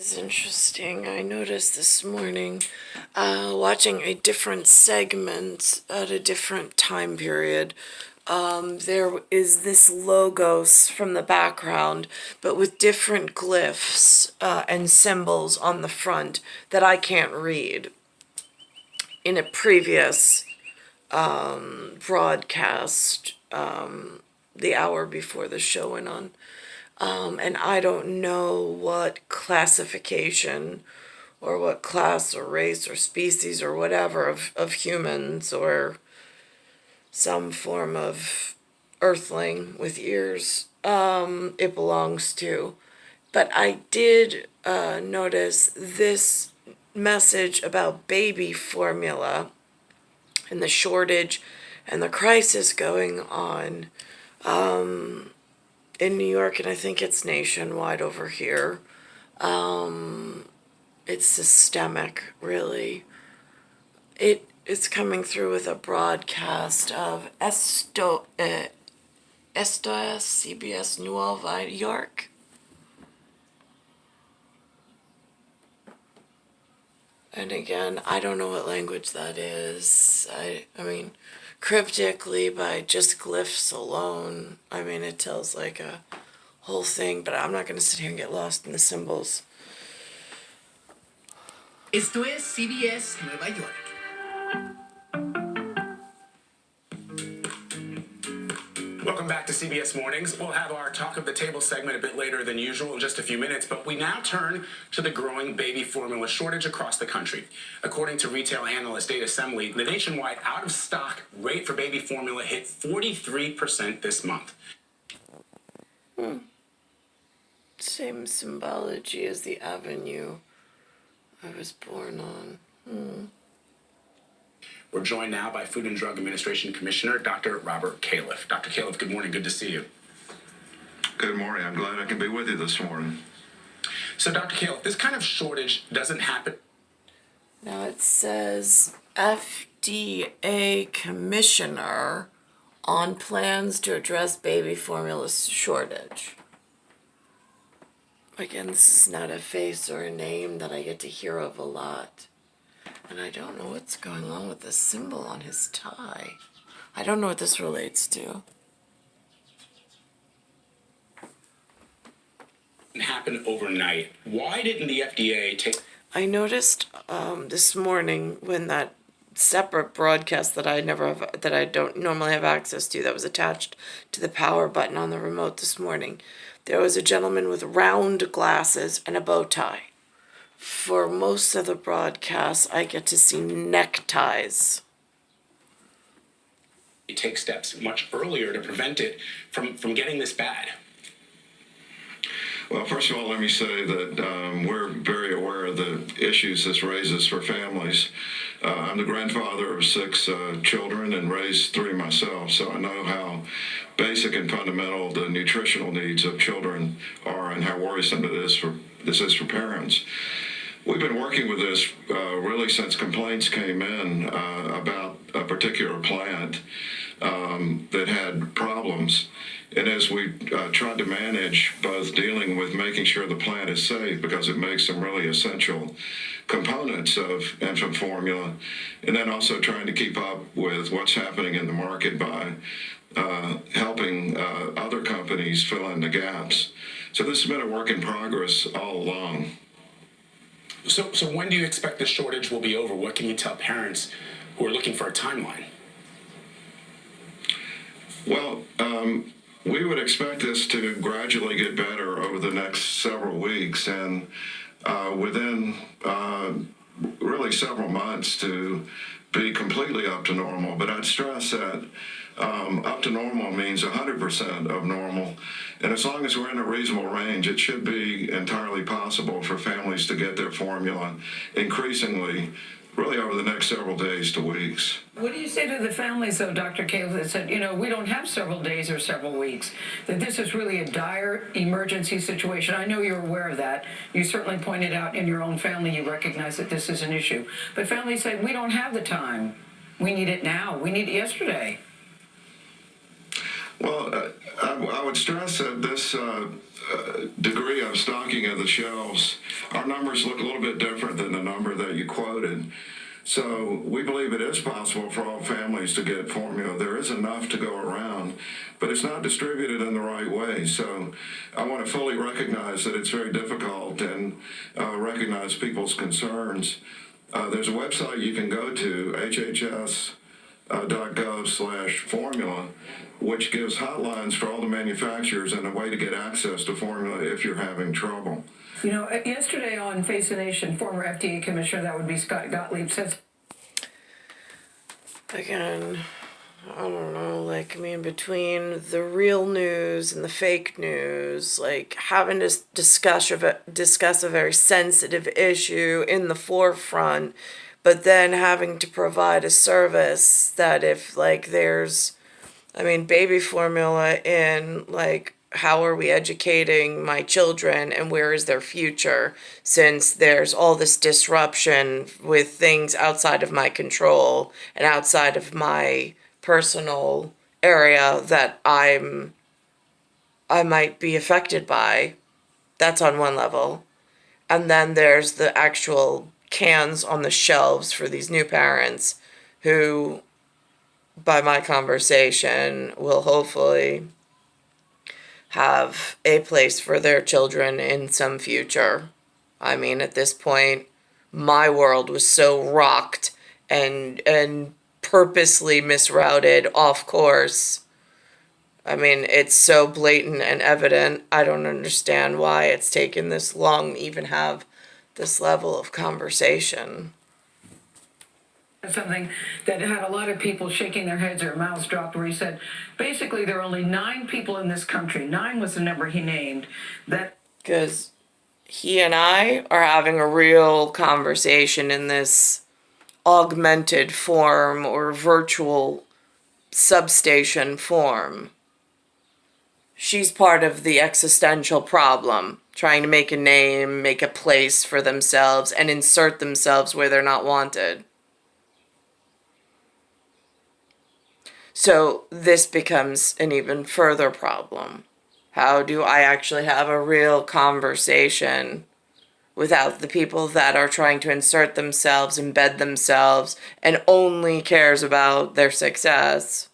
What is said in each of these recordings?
It's interesting. I noticed this morning, watching a different segment at a different time period. There is this logos from the background, but with different glyphs and symbols on the front that I can't read. In a previous broadcast, the hour before the show went on. And I don't know what classification or what class or race or species or whatever of humans or some form of earthling with ears it belongs to. But I did notice this message about baby formula and the shortage and the crisis going on in New York, and I think it's nationwide over here. It's systemic, really. It's coming through with a broadcast of Esto, Cbs Nueva, York. And again, I don't know what language that is. I mean, cryptically, by just glyphs alone, I mean, it tells like a whole thing, but I'm not going to sit here and get lost in the symbols. Esto es Cbs Nueva York. Welcome back to CBS Mornings. We'll have our Talk of the Table segment a bit later than usual in just a few minutes, but we now turn to the growing baby formula shortage across the country. According to retail analyst Data Assembly, the nationwide out-of-stock rate for baby formula hit 43% this month. Same symbology as the avenue I was born on. We're joined now by Food and Drug Administration Commissioner Dr. Robert Califf. Dr. Califf, good morning. Good to see you. Good morning. I'm glad I can be with you this morning. So, Dr. Califf, this kind of shortage doesn't happen. Now it says FDA Commissioner on plans to address baby formula shortage. Again, this is not a face or a name that I get to hear of a lot. And I don't know what's going on with the symbol on his tie. I don't know what this relates to. Happen overnight. Why didn't the FDA take... I noticed this morning when that separate broadcast that I don't normally have access to, that was attached to the power button on the remote this morning, there was a gentleman with round glasses and a bow tie. For most of the broadcasts, I get to see neckties. Take steps much earlier to prevent it from getting this bad? Well, first of all, let me say that we're very aware of the issues this raises for families. I'm the grandfather of 6 children and raised 3 myself, so I know how basic and fundamental the nutritional needs of children are and how worrisome this is for parents. We've been working with this really since complaints came in about a particular plant that had problems. And as we tried to manage both dealing with making sure the plant is safe because it makes some really essential components of infant formula, and then also trying to keep up with what's happening in the market by helping other companies fill in the gaps. So this has been a work in progress all along. So when do you expect the shortage will be over? What can you tell parents who are looking for a timeline? Well, we would expect this to gradually get better over the next several weeks and within really several months to be completely up to normal. But I'd stress that up to normal means 100% of normal. And as long as we're in a reasonable range, it should be entirely possible for families to get their formula increasingly really over the next several days to weeks. What do you say to the families, though, Dr. Califf, that said, we don't have several days or several weeks, that this is really a dire emergency situation? I know you're aware of that. You certainly pointed out in your own family you recognize that this is an issue. But families say, we don't have the time. We need it now. We need it yesterday. Well, I would stress that this degree of stocking of the shelves, our numbers look a little bit different than the number that you quoted. So we believe it is possible for all families to get formula. There is enough to go around, but it's not distributed in the right way. So I want to fully recognize that it's very difficult and recognize people's concerns. There's a website you can go to, hhs.gov/formula, which gives hotlines for all the manufacturers and a way to get access to formula if you're having trouble. You know, yesterday on Face the Nation, former FDA Commissioner, that would be Scott Gottlieb, says, Again, I don't know, like, I mean, between the real news and the fake news, like, having to discuss a very sensitive issue in the forefront, but then having to provide a service that if, like, there's, I mean, baby formula in, like, how are we educating my children and where is their future, since there's all this disruption with things outside of my control and outside of my personal area that I might be affected by. That's on one level. And then there's the actual cans on the shelves for these new parents who, by my conversation, will hopefully have a place for their children in some future. I mean, at this point, my world was so rocked and purposely misrouted off course. I mean, it's so blatant and evident. I don't understand why it's taken this long to even have this level of conversation. something that had a lot of people shaking their heads or mouths dropped, where he said, basically, there are only 9 people in this country, 9 was the number he named, that. Because he and I are having a real conversation in this augmented form or virtual substation form. She's part of the existential problem, trying to make a name, make a place for themselves, and insert themselves where they're not wanted. So this becomes an even further problem. How do I actually have a real conversation without the people that are trying to insert themselves, embed themselves, and only cares about their success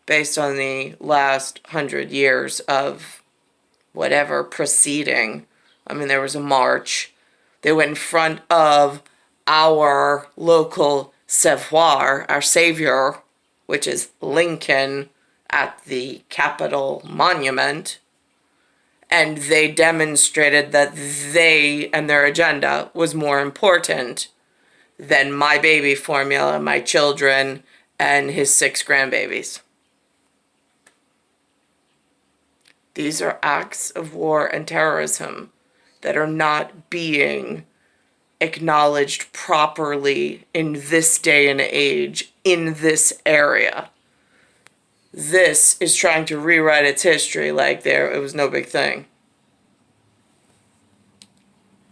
based on the last 100 years of whatever proceeding? I mean, there was a march. They went in front of our local savoir, our savior, which is Lincoln, at the Capitol Monument, and they demonstrated that they and their agenda was more important than my baby formula, my children, and his 6 grandbabies. These are acts of war and terrorism that are not being acknowledged properly in this day and age, in this area. This is trying to rewrite its history like it was no big thing.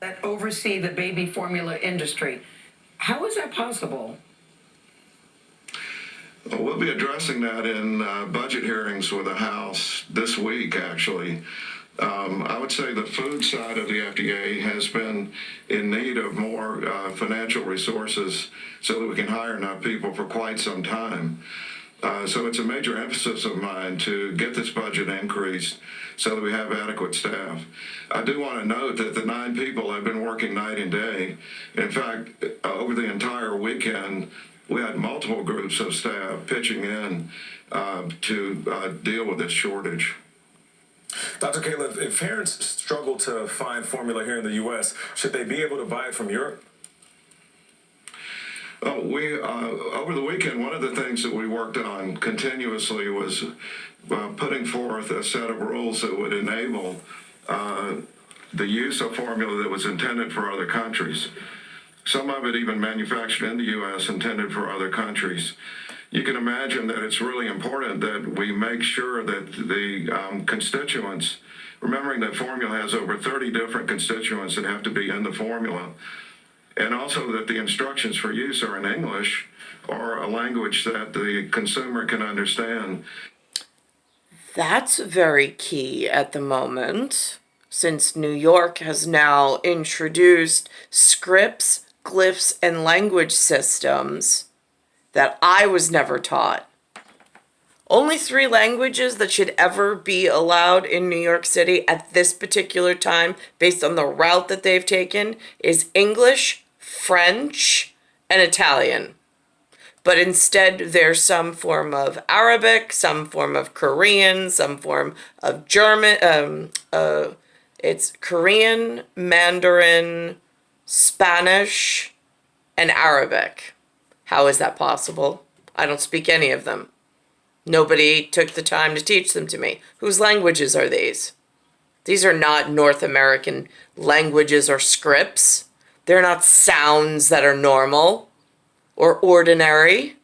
That oversee the baby formula industry. How is that possible? Well, we'll be addressing that in budget hearings with the House this week, actually. I would say the food side of the FDA has been in need of more financial resources so that we can hire enough people for quite some time. So it's a major emphasis of mine to get this budget increased so that we have adequate staff. I do want to note that the 9 people have been working night and day. In fact, over the entire weekend, we had multiple groups of staff pitching in to deal with this shortage. Dr. Caleb, if parents struggle to find formula here in the U.S., should they be able to buy it from Europe? We over the weekend, one of the things that we worked on continuously was putting forth a set of rules that would enable the use of formula that was intended for other countries. Some of it even manufactured in the U.S., intended for other countries. You can imagine that it's really important that we make sure that the constituents, remembering that formula has over 30 different constituents that have to be in the formula, and also that the instructions for use are in English or a language that the consumer can understand. That's very key at the moment, since New York has now introduced scripts, glyphs, and language systems that I was never taught. Only 3 languages that should ever be allowed in New York City at this particular time, based on the route that they've taken, is English, French, and Italian. But instead, there's some form of Arabic, some form of Korean, some form of German. It's Korean, Mandarin, Spanish, and Arabic. How is that possible? I don't speak any of them. Nobody took the time to teach them to me. Whose languages are these? These are not North American languages or scripts. They're not sounds that are normal or ordinary.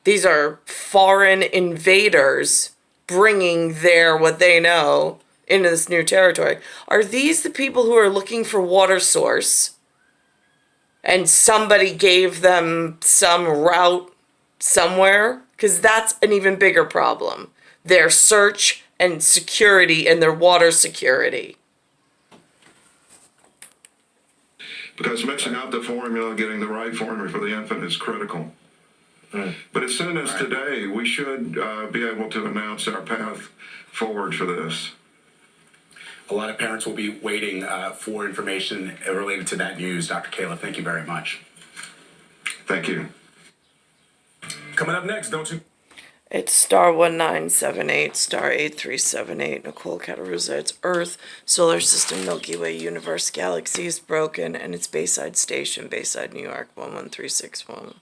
These are foreign invaders bringing what they know into this new territory. Are these the people who are looking for water source and somebody gave them some route somewhere? Because that's an even bigger problem. Their search and security and their water security. Because mixing out the formula, getting the right formula for the infant is critical. But as soon as today, we should be able to announce our path forward for this. A lot of parents will be waiting for information related to that news. Dr. Caleb, thank you very much. Thank you. Coming up next, don't you? It's star 1978, star 8378, Nicole, Cattaruzza. It's Earth, Solar System, Milky Way, Universe, Galaxy is broken, and it's Bayside Station, Bayside, New York, 11361.